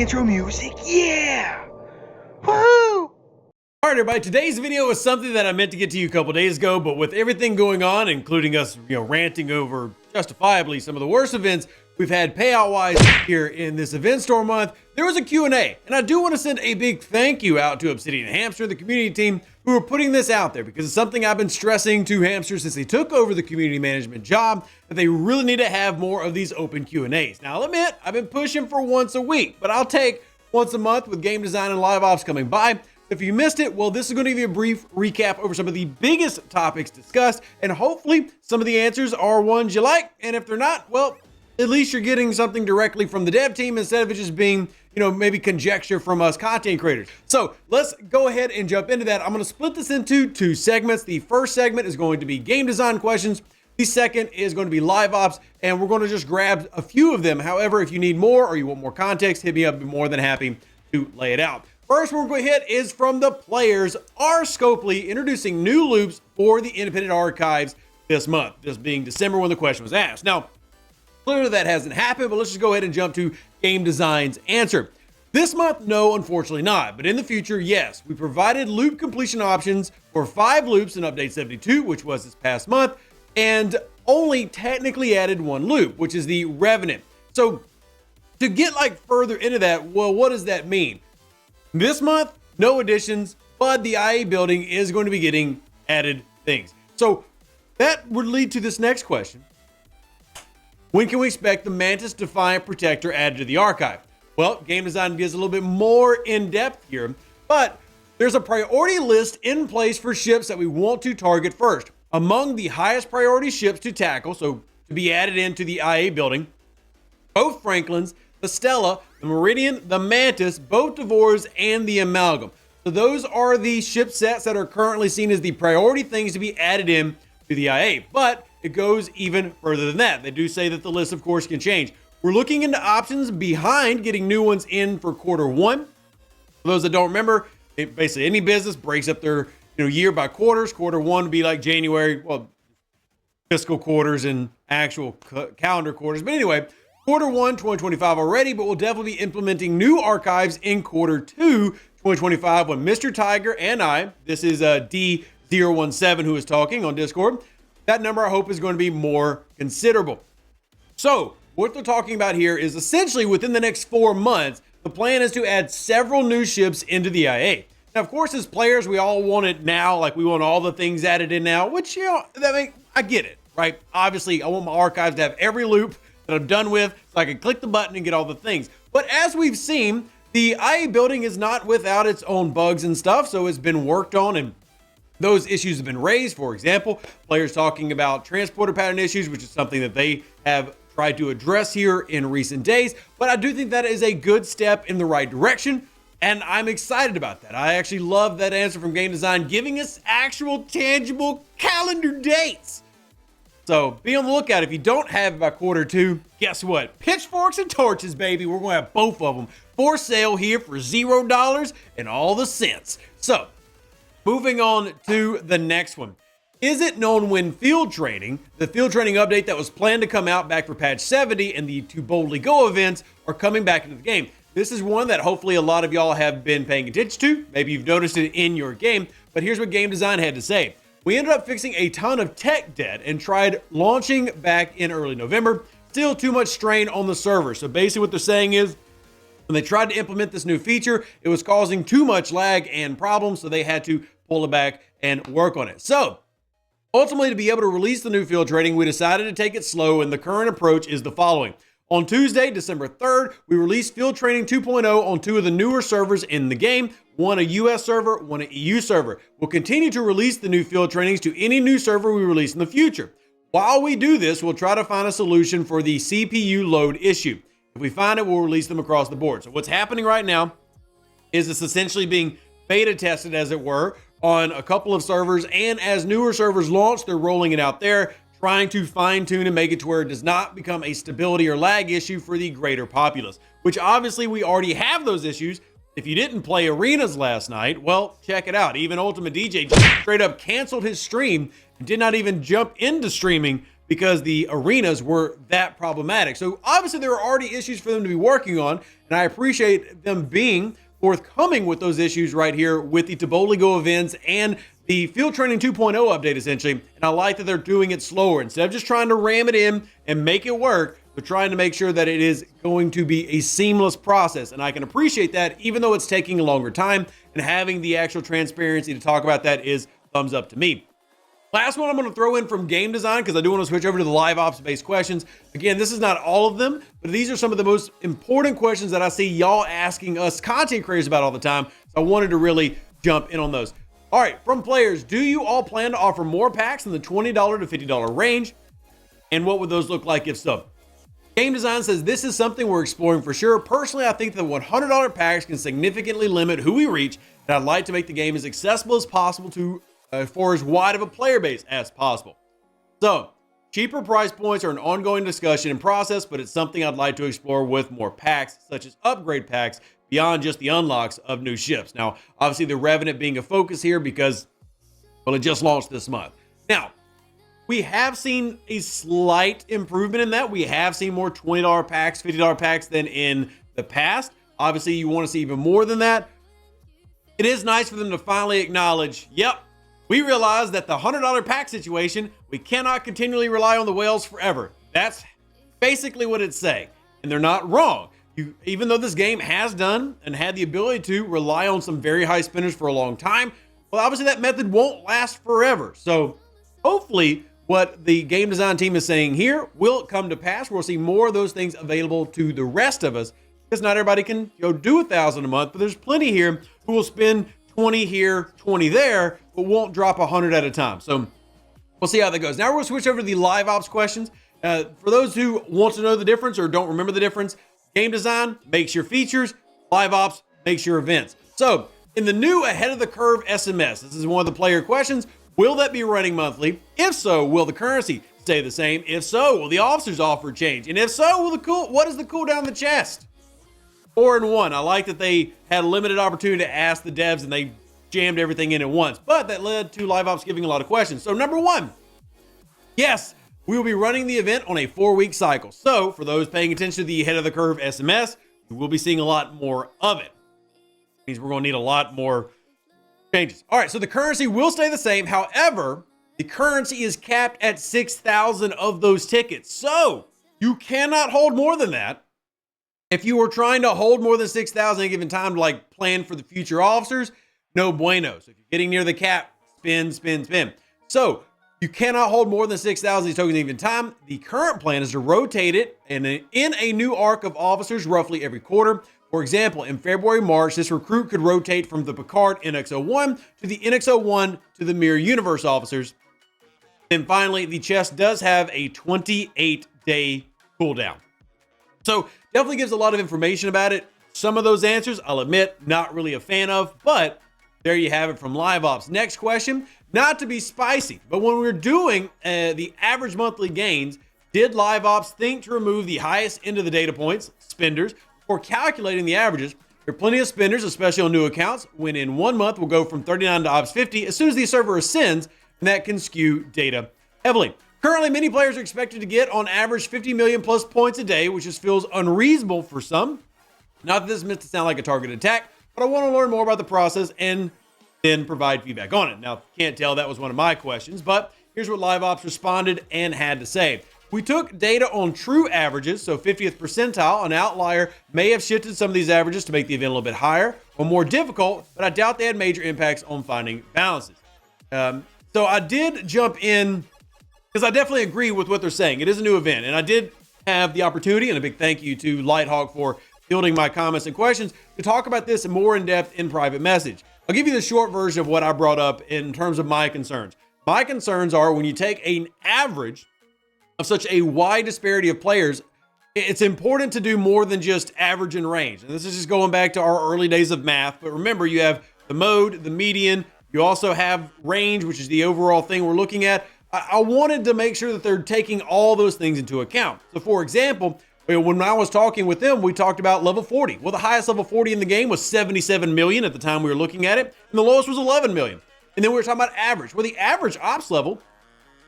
intro music? Yeah! Woohoo! All right, everybody, today's video is something that I meant to get to you a couple days ago, but with everything going on, including us, ranting over justifiably some of the worst events we've had payout-wise here in this event store month, there was a Q&A, and I do want to send a big thank you out to Obsidian Hamster, the community team, who are putting this out there, because it's something I've been stressing to Hamster since they took over the community management job, that they really need to have more of these open Q&As. Now, I'll admit, I've been pushing for once a week, but I'll take once a month with game design and live ops coming by. If you missed it, well, this is going to give you a brief recap over some of the biggest topics discussed, and hopefully some of the answers are ones you like, and if they're not, well, at least you're getting something directly from the dev team instead of it just being, maybe conjecture from us content creators. So let's go ahead and jump into that. I'm going to split this into two segments. The first segment is going to be game design questions. The second is going to be live ops, and we're going to just grab a few of them. However, if you need more or you want more context, hit me up. I'd be more than happy to lay it out. First one we're going to hit is from the players. R. Scopely introducing new loops for the independent archives this month, this being December when the question was asked. Now, clearly that hasn't happened, but let's just go ahead and jump to game design's answer. This month, no, unfortunately not, but in the future, yes. We provided loop completion options for 5 loops in update 72, which was this past month, and only technically added 1 loop, which is the Revenant. So to get further into that, well, what does that mean? This month, no additions, but the IA building is going to be getting added things. So that would lead to this next question. When can we expect the Mantis Defiant Protector added to the archive? Well, game design gives a little bit more in depth here, but there's a priority list in place for ships that we want to target first. Among the highest priority ships to tackle, so to be added into the IA building, both Franklin's, the Stella, the Meridian, the Mantis, both Devores, and the Amalgam. So those are the ship sets that are currently seen as the priority things to be added in to the IA. But it goes even further than that. They do say that the list, of course, can change. We're looking into options behind getting new ones in for Q1. For those that don't remember, basically any business breaks up their year by quarters. Q1 would be like January, well, fiscal quarters and actual calendar quarters. But anyway, Q1 2025 already, but we'll definitely be implementing new archives in Q2 2025 when Mr. Tiger and I, this is D017 who is talking on Discord, that number I hope is going to be more considerable. So what they're talking about here is essentially within the next 4 months, the plan is to add several new ships into the IA. Now, of course, as players, we all want it now, like we want all the things added in now, which, I get it, right? Obviously, I want my archives to have every loop that I'm done with so I can click the button and get all the things. But as we've seen, the IA building is not without its own bugs and stuff, so it's been worked on and those issues have been raised. For example, players talking about transporter pattern issues, which is something that they have tried to address here in recent days. But I do think that is a good step in the right direction, and I'm excited about that. I actually love that answer from game design, giving us actual tangible calendar dates. So be on the lookout. If you don't have it by Q2, guess what? Pitchforks and torches, baby. We're going to have both of them for sale here for $0 and all the cents. So moving on to the next one. Is it known when field training, the field training update that was planned to come out back for patch 70 and the To Boldly Go events are coming back into the game? This is one that hopefully a lot of y'all have been paying attention to. Maybe you've noticed it in your game, but here's what game design had to say. We ended up fixing a ton of tech debt and tried launching back in early November. Still too much strain on the server. So basically what they're saying is when they tried to implement this new feature, it was causing too much lag and problems, so they had to pull it back and work on it. So ultimately, to be able to release the new field training, we decided to take it slow, and the current approach is the following. On Tuesday, December 3rd, we released Field Training 2.0 on 2 of the newer servers in the game, one a US server, one an EU server. We'll continue to release the new field trainings to any new server we release in the future. While we do this, we'll try to find a solution for the CPU load issue. If we find it, we'll release them across the board. So what's happening right now is it's essentially being beta tested, as it were, on a couple of servers, and as newer servers launch, they're rolling it out there, trying to fine tune and make it to where it does not become a stability or lag issue for the greater populace, which obviously we already have those issues. If you didn't play arenas last night, well, check it out. Even Ultimate DJ just straight up canceled his stream and did not even jump into streaming because the arenas were that problematic. So obviously there are already issues for them to be working on, and I appreciate them being forthcoming with those issues right here with the Taboli Go events and the Field Training 2.0 update, essentially. And I like that they're doing it slower. Instead of just trying to ram it in and make it work, they're trying to make sure that it is going to be a seamless process. And I can appreciate that, even though it's taking a longer time, and having the actual transparency to talk about that is thumbs up to me. Last one I'm going to throw in from game design, because I do want to switch over to the live ops based questions. Again, this is not all of them, but these are some of the most important questions that I see y'all asking us content creators about all the time. So I wanted to really jump in on those. All right, from players, do you all plan to offer more packs in the $20 to $50 range? And what would those look like if so? Game design says this is something we're exploring for sure. Personally, I think the $100 packs can significantly limit who we reach, and I'd like to make the game as accessible as possible to for as wide of a player base as possible. So, cheaper price points are an ongoing discussion and process, but it's something I'd like to explore with more packs, such as upgrade packs, beyond just the unlocks of new ships. Now, obviously the Revenant being a focus here because, well, it just launched this month. Now, we have seen a slight improvement in that. We have seen more $20 packs, $50 packs than in the past. Obviously, you want to see even more than that. It is nice for them to finally acknowledge, yep, we realize that the $100 pack situation, we cannot continually rely on the whales forever. That's basically what it's saying. And they're not wrong. Even though this game has done and had the ability to rely on some very high spinners for a long time, well, obviously that method won't last forever. So hopefully what the game design team is saying here will come to pass. We'll see more of those things available to the rest of us, because not everybody can do 1,000 a month, but there's plenty here who will spend 20 here, 20 there, but won't drop 100 at a time. So we'll see how that goes. Now we're going to switch over to the live ops questions. For those who want to know the difference or don't remember the difference, game design makes your features, live ops makes your events. So in the new ahead of the curve SMS, this is one of the player questions. Will that be running monthly? If so, will the currency stay the same? If so, will the officers offer change? And if so, what is the cooldown in the chest? 4 and 1. I like that they had a limited opportunity to ask the devs and they jammed everything in at once, but that led to live ops giving a lot of questions. So number one, yes, we will be running the event on a 4-week cycle. So for those paying attention to the ahead of the curve SMS, we will be seeing a lot more of it. It means we're going to need a lot more changes. All right, so the currency will stay the same. However, the currency is capped at 6,000 of those tickets. So you cannot hold more than that. If you were trying to hold more than 6,000 at a given time to like plan for the future officers, no bueno. So if you're getting near the cap, spin, spin, spin. So you cannot hold more than 6,000 of these tokens at a given time. The current plan is to rotate it in a new arc of officers roughly every quarter. For example, in February, March, this recruit could rotate from the Picard NX-01 to the NX-01 to the Mirror Universe officers. And finally, the chest does have a 28-day cooldown. So definitely gives a lot of information about it. Some of those answers, I'll admit, not really a fan of, but there you have it from live ops. Next question, not to be spicy, but when we're doing the average monthly gains, did live ops think to remove the highest end of the data points, spenders, for calculating the averages? There are plenty of spenders, especially on new accounts, when in 1 month will go from 39 to ops 50 as soon as the server ascends, and that can skew data heavily. Currently, many players are expected to get on average 50 million plus points a day, which just feels unreasonable for some. Not that this is meant to sound like a targeted attack, but I want to learn more about the process and then provide feedback on it. Now, can't tell that was one of my questions, but here's what live ops responded and had to say. We took data on true averages, so 50th percentile. An outlier may have shifted some of these averages to make the event a little bit higher or more difficult, but I doubt they had major impacts on finding balances. So I did jump in because I definitely agree with what they're saying. It is a new event, and I did have the opportunity, and a big thank you to Lighthawk for fielding my comments and questions, to talk about this more in depth in private message. I'll give you the short version of what I brought up in terms of my concerns. My concerns are when you take an average of such a wide disparity of players, it's important to do more than just average and range. And this is just going back to our early days of math. But remember, you have the mode, the median. You also have range, which is the overall thing we're looking at. I wanted to make sure that they're taking all those things into account. So for example, when I was talking with them, we talked about level 40. Well, the highest level 40 in the game was 77 million at the time we were looking at it, and the lowest was 11 million. And then we were talking about average. Well, the average ops level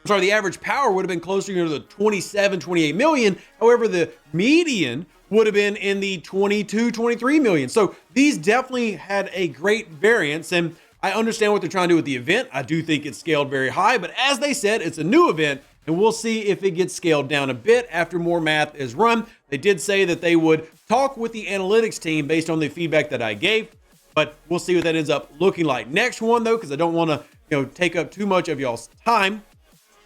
sorry, the average power would have been closer to the 27, 28 million. However, the median would have been in the 22, 23 million. So these definitely had a great variance, and I understand what they're trying to do with the event. I do think it's scaled very high, but as they said, it's a new event, and we'll see if it gets scaled down a bit after more math is run. They did say that they would talk with the analytics team based on the feedback that I gave, but we'll see what that ends up looking like. Next one, though, because I don't want to take up too much of y'all's time.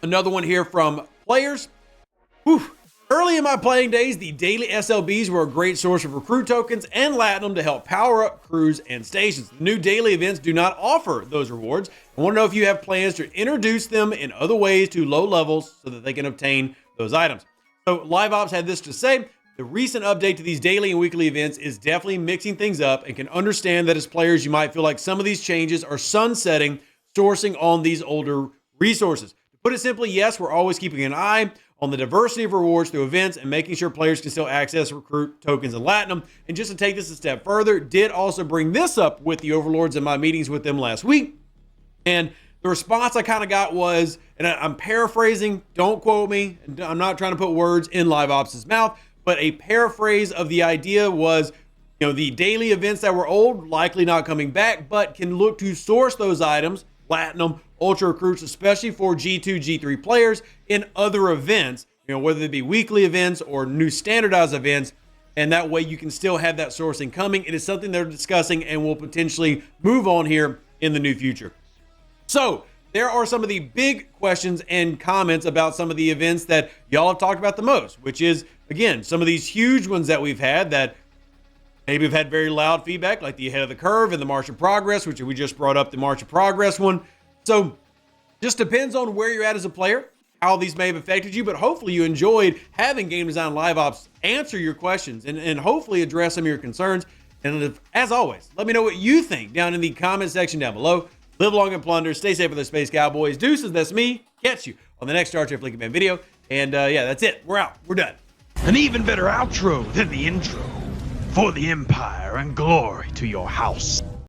Another one here from players. Whew. Early in my playing days, the daily SLBs were a great source of recruit tokens and Latinum to help power up crews and stations. The new daily events do not offer those rewards. I want to know if you have plans to introduce them in other ways to low levels so that they can obtain those items. So Live Ops had this to say: the recent update to these daily and weekly events is definitely mixing things up, and can understand that as players you might feel like some of these changes are sunsetting sourcing on these older resources. To put it simply, yes, we're always keeping an eye on the diversity of rewards through events and making sure players can still access recruit tokens and Latinum. And just to take this a step further, did also bring this up with the overlords in my meetings with them last week. And the response I kind of got was, and I'm paraphrasing, don't quote me, I'm not trying to put words in Live Ops' mouth, but a paraphrase of the idea was, the daily events that were old, likely not coming back, but can look to source those items, Platinum, Ultra Recruits, especially for G2, G3 players in other events, whether they be weekly events or new standardized events. And that way you can still have that sourcing coming. It is something they're discussing and will potentially move on here in the near future. So there are some of the big questions and comments about some of the events that y'all have talked about the most, which is, again, some of these huge ones that we've had that maybe have had very loud feedback, like the Ahead of the Curve and the March of Progress, which we just brought up, the March of Progress one. So just depends on where you're at as a player, how these may have affected you, but hopefully you enjoyed having Game Design Live Ops answer your questions and hopefully address some of your concerns. And as always, let me know what you think down in the comment section down below. Live long and plunder. Stay safe with the Space Cowboys. Deuces, that's me. Catch you on the next Star Trek Flicky Man video. And yeah, that's it. We're out. We're done. An even better outro than the intro. For the Empire and glory to your house.